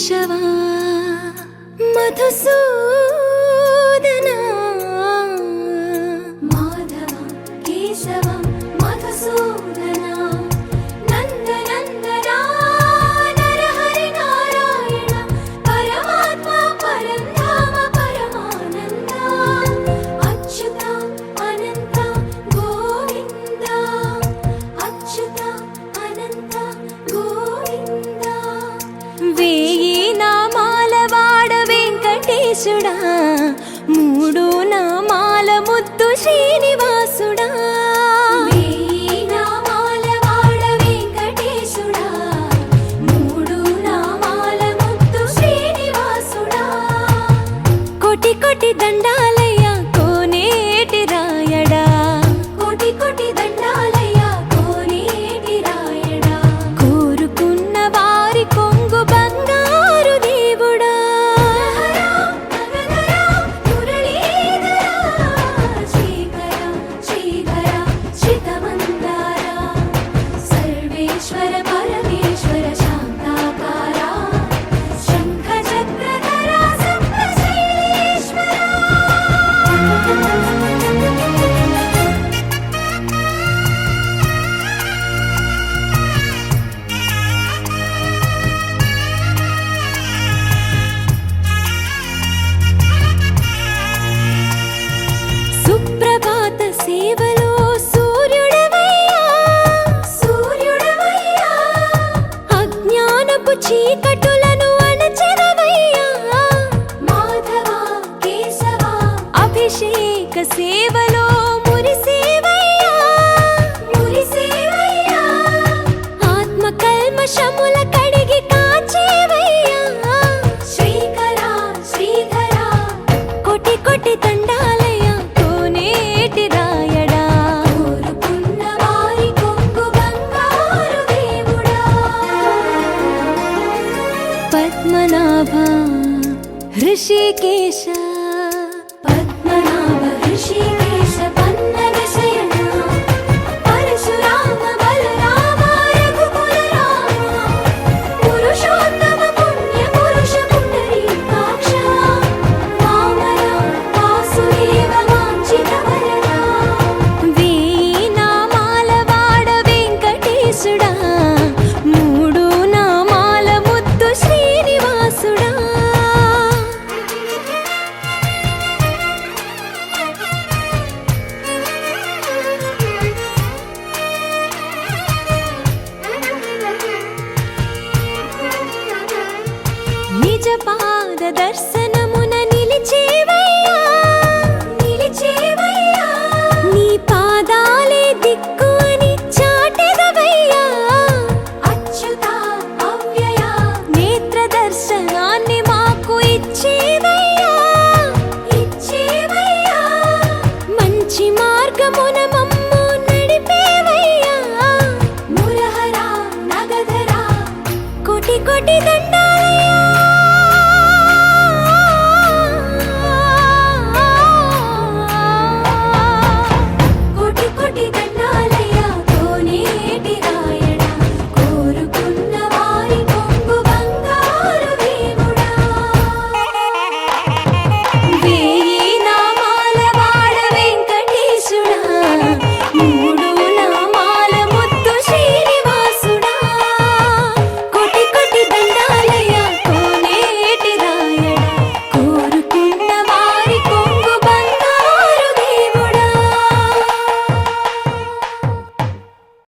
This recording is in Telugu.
కేశవ మధుసూదన మాధవ కేశవ మధుసూదన నందనందన నరహరి నారాయణ పరమాత్మ పరంధామ పరమానంద అచ్యుత అనంత గోవింద అచ్యుత అనంత గోవింద వేయి నామాల వాడ వెంకటేశుడా మూడు నామాల ముద్దు శ్రీనివాసుడా వేయి నామాల వాడ వెంకటేశుడా మూడు నామాల ముద్దు శ్రీనివాసుడా కోటి కోటి దండాలయ్య కోనేటి రాయడా కోటి కోటి దండాలయ్య కోనేటి రాయడా కోరుకున్న వారి కొంగు బంగారు దేవుడా నగధరా మురళీధరా శ్రీకర శ్రీధర శ్రితమందార సర్వేశ్వర పరమేశ్వర శాంతాకార శంఖ చక్రధర సప్తశైలేశ్వర సుప్రభాత సేవలో సూర్యుడవయ్యా సూర్యుడవయ్యా అజ్ఞానపు చీకటులను అణచెదవయ్యా మాధవ కేశవ అభిషేక సేవలో మురిసేవయ్యా మురిసేవయ్యా ఆత్మ కల్మషముల కడిగి కాచేవయ్యా శ్రీకర శ్రీధర కోటి కోటి దండాలయ్య కోనేటి రాయడా కోరుకున్న వారి కొంగు బంగారు దేవుడా పద్మనాభ హృషికేశ